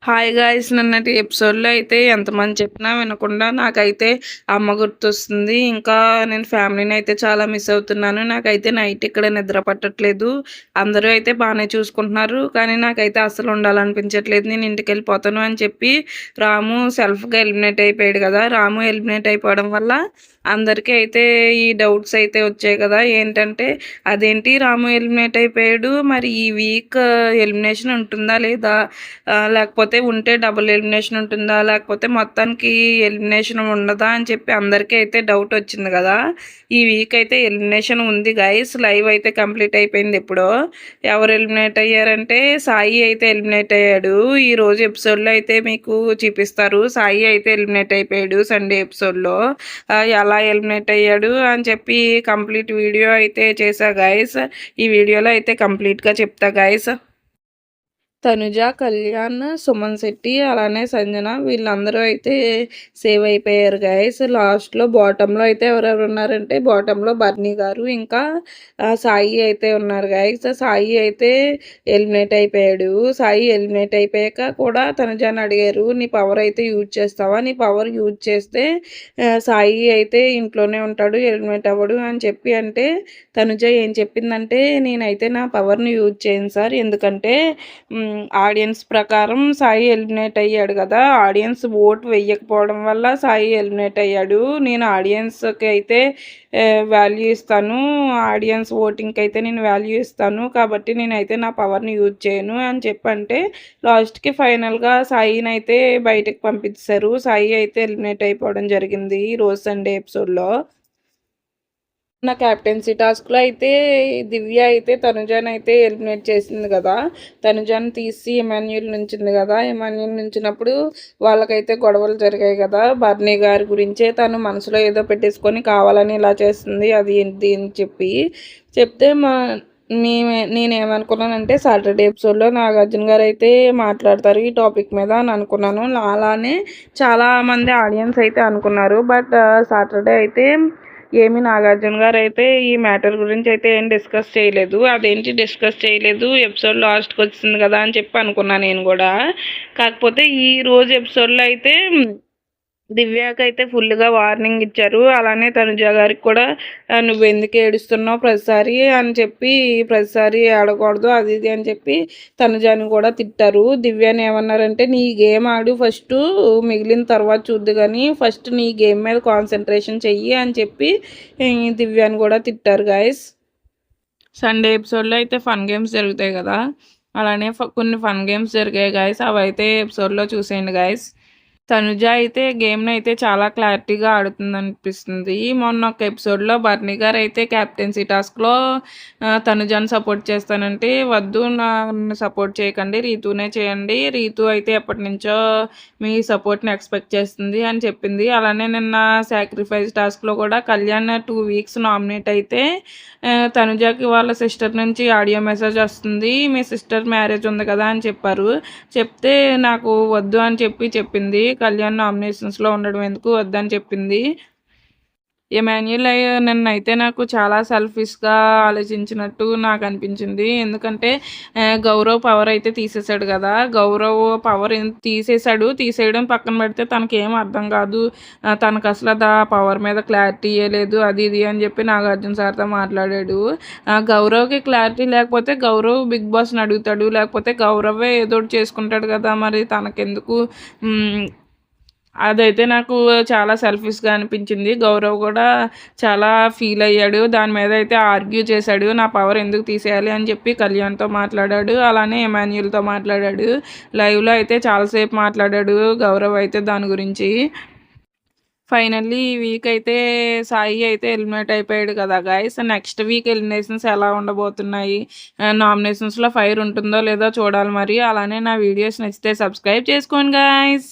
Hi guys! నిన్నటి ఎపిసోడ్‌లో అయితే ఎంతమంది చెప్పినా వినకుండా నాకైతే అమ్మ గుర్తొస్తుంది. ఇంకా నేను ఫ్యామిలీని అయితే చాలా మిస్ అవుతున్నాను. నాకైతే నైట్ ఇక్కడ నిద్ర పట్టట్లేదు. అందరూ అయితే బానే చూసుకుంటున్నారు. కానీ నాకైతే అస్సలు ఉండాలనిపించట్లేదు. నేను ఇంటికెళ్ళిపోతాను అని చెప్పి రాము సెల్ఫ్‌గా ఎలిమినేట్ అయిపోయాడు కదా! రాము ఎలిమినేట్ అయిపోవడం వల్ల అందరికీ అయితే ఈ డౌట్స్ అయితే వచ్చాయి కదా! ఏంటంటే అదేంటి రాము ఎలిమినేట్ అయిపోయాడు. మరి ఈ వీక్ ఎలిమినేషన్ ఉంటుందా లేదా? లేకపోతే ఉంటే డబుల్ ఎలిమినేషన్ ఉంటుందా? లేకపోతే మొత్తానికి ఎలిమినేషన్ ఉండదా? అని చెప్పి అందరికీ అయితే డౌట్ వచ్చింది కదా! ఈ వీక్ అయితే ఎలిమినేషన్ ఉంది గైస్. లైవ్ అయితే కంప్లీట్ అయిపోయింది ఎప్పుడో. ఎవరు ఎలిమినేట్ అయ్యారంటే సాయి అయితే ఎలిమినేట్ అయ్యాడు. ఈరోజు ఎపిసోడ్లో అయితే మీకు చూపిస్తారు. సాయి అయితే ఎలిమినేట్ అయిపోయాడు సండే ఎపిసోడ్లో. ఎలా ఎలిమినేట్ అయ్యాడు అని చెప్పి కంప్లీట్ వీడియో అయితే చేశా గైస్. ఈ వీడియోలో అయితే కంప్లీట్గా చెప్తా గైస్. తనుజ, కళ్యాణ్, సుమన్ శెట్టి అలానే సంజన వీళ్ళందరూ అయితే సేవ్ అయిపోయారు గైస్. లాస్ట్‌లో బాటమ్‌లో అయితే ఎవరెవరు ఉన్నారంటే బాటమ్‌లో బర్నీ గారు ఇంకా సాయి అయితే ఉన్నారు గైస్. సాయి అయితే ఎలిమినేట్ అయిపోయాడు. సాయి ఎలిమినేట్ అయిపోయాక కూడా తనుజని అడిగారు, నీ పవర్ అయితే యూజ్ చేస్తావా? నీ పవర్ యూజ్ చేస్తే సాయి అయితే ఇంట్లోనే ఉంటాడు, ఎలిమినేట్ అవ్వడు అని చెప్పి అంటే తనుజ ఏం చెప్పిందంటే, నేనైతే నా పవర్‌ని యూజ్ చేయను సార్. ఎందుకంటే ఆడియన్స్ ప్రకారం సాయి ఎలిమినేట్ అయ్యాడు కదా! ఆడియన్స్ ఓటు వెయ్యకపోవడం వల్ల సాయి ఎలిమినేట్ అయ్యాడు. నేను ఆడియన్స్‌కి అయితే వాల్యూ ఇస్తాను. ఆడియన్స్ ఓటింగ్‌కి అయితే నేను వాల్యూ ఇస్తాను. కాబట్టి నేనైతే నా పవర్‌ని యూజ్ చేయను అని చెప్పంటే లాస్ట్‌కి ఫైనల్‌గా సాయినైతే బయటకి పంపించేశారు. సాయి అయితే ఎలిమినేట్ అయిపోవడం జరిగింది ఈరోజు సండే ఎపిసోడ్‌లో. నా క్యాప్టెన్సీ టాస్క్‌లో అయితే దివ్య అయితే తనుజనైతే ఎలిమినేట్ చేసింది కదా! తనుజని తీసి ఇమాన్యుల్ నుంచింది కదా! ఇమాన్యుల్ నుంచినప్పుడు వాళ్ళకైతే గొడవలు జరిగాయి కదా! బర్నీ గారి గురించే తను మనసులో ఏదో పెట్టేసుకొని కావాలని ఇలా చేస్తుంది అది ఏంటి అని చెప్తే నేనేమనుకున్నానంటే సాటర్డే ఎపిసోడ్‌లో నాగార్జున గారు అయితే మాట్లాడతారు ఈ టాపిక్ మీద అని అనుకున్నాను. అలానే చాలామంది ఆడియన్స్ అయితే అనుకున్నారు. బట్ సాటర్డే అయితే ఏమి నాగార్జున గారు అయితే ఈ మ్యాటర్ గురించి అయితే ఏం డిస్కస్ చేయలేదు. అదేంటి డిస్కస్ చేయలేదు, ఎపిసోడ్ లాస్ట్కి వచ్చింది కదా అని చెప్పి అనుకున్నాను నేను కూడా. కాకపోతే ఈ రోజు ఎపిసోడ్లో అయితే దివ్యాకైతే ఫుల్గా వార్నింగ్ ఇచ్చారు. అలానే తనుజ గారికి కూడా నువ్వెందుకు ఏడుస్తున్నావు ప్రతిసారి అని చెప్పి, ప్రతిసారి ఆడకూడదు అది ఇది అని చెప్పి తనుజాని కూడా తిట్టారు. దివ్యాని ఏమన్నారంటే, నీ గేమ్ ఆడు ఫస్ట్, మిగిలిన తర్వాత చూద్దు కానీ ఫస్ట్ నీ గేమ్ మీద కాన్సన్ట్రేషన్ చెయ్యి అని చెప్పి దివ్యాని కూడా తిట్టారు గాయస్. సండే ఎపిసోడ్లో అయితే ఫన్ గేమ్స్ జరుగుతాయి కదా, అలానే కొన్ని ఫన్ గేమ్స్ జరిగాయి గాయస్. అవి అయితే ఎపిసోడ్లో చూసేయండి గాయస్. తనుజ అయితే గేమ్‌ని అయితే చాలా క్లారిటీగా ఆడుతుందనిపిస్తుంది. మొన్న ఒక ఎపిసోడ్‌లో బర్నీ గారు అయితే క్యాప్టెన్సీ టాస్క్‌లో తనుజని సపోర్ట్ చేస్తానంటే, వద్దు నన్ను సపోర్ట్ చేయకండి, రీతూనే చేయండి. రీతూ అయితే ఎప్పటినుంచో మీ సపోర్ట్‌ని ఎక్స్‌పెక్ట్ చేస్తుంది అని చెప్పింది. అలానే నిన్న సాక్రిఫైస్ టాస్క్‌లో కూడా కళ్యాణ్ 2 వీక్స్ నామినేట్ అయితే తనుజకి వాళ్ళ సిస్టర్ నుంచి ఆడియో మెసేజ్ వస్తుంది. మీ సిస్టర్ మ్యారేజ్ ఉంది కదా అని చెప్పారు. చెప్తే నాకు వద్దు అని చెప్పింది. కళ్యాణ్ నామినేషన్స్‌లో ఉండడం ఎందుకు వద్దని చెప్పింది. ఎమాన్యుల్ నన్నైతే నాకు చాలా సెల్ఫిష్‌గా ఆలోచించినట్టు నాకు అనిపించింది. ఎందుకంటే గౌరవ్ పవర్ అయితే తీసేసాడు కదా! గౌరవ్ పవర్ తీసేసాడు. తీసేయడం పక్కన పెడితే తనకేం అర్థం కాదు. తనకు అసలు పవర్ మీద క్లారిటీయే లేదు అది ఇది అని చెప్పి నాగార్జున సార్‌తో మాట్లాడాడు. గౌరవ్‌కి క్లారిటీ లేకపోతే గౌరవ్ బిగ్ బాస్‌ని అడుగుతాడు. లేకపోతే గౌరవే ఏదో ఒకటి చేసుకుంటాడు కదా! మరి తనకెందుకు అదైతే నాకు చాలా సెల్ఫిష్‌గా అనిపించింది. గౌరవ్ కూడా చాలా ఫీల్ అయ్యాడు. దాని మీద అయితే ఆర్గ్యూ చేశాడు. నా పవర్ ఎందుకు తీసేయాలి అని చెప్పి కళ్యాణ్‌తో మాట్లాడాడు. అలానే ఎమాన్యుల్‌తో మాట్లాడాడు. లైవ్‌లో అయితే చాలాసేపు మాట్లాడాడు గౌరవ్ అయితే దాని గురించి. ఫైనల్లీ ఈ వీక్ అయితే సాయి అయితే ఎలిమినేట్ అయిపోయాడు కదా గాయ్స్. నెక్స్ట్ వీక్ ఎలిమినేషన్స్ ఎలా ఉండబోతున్నాయి, నామినేషన్స్‌లో ఫైర్ ఉంటుందో లేదో చూడాలి మరి. అలానే నా వీడియోస్ నచ్చితే సబ్స్క్రైబ్ చేసుకోండి గాయ్స్.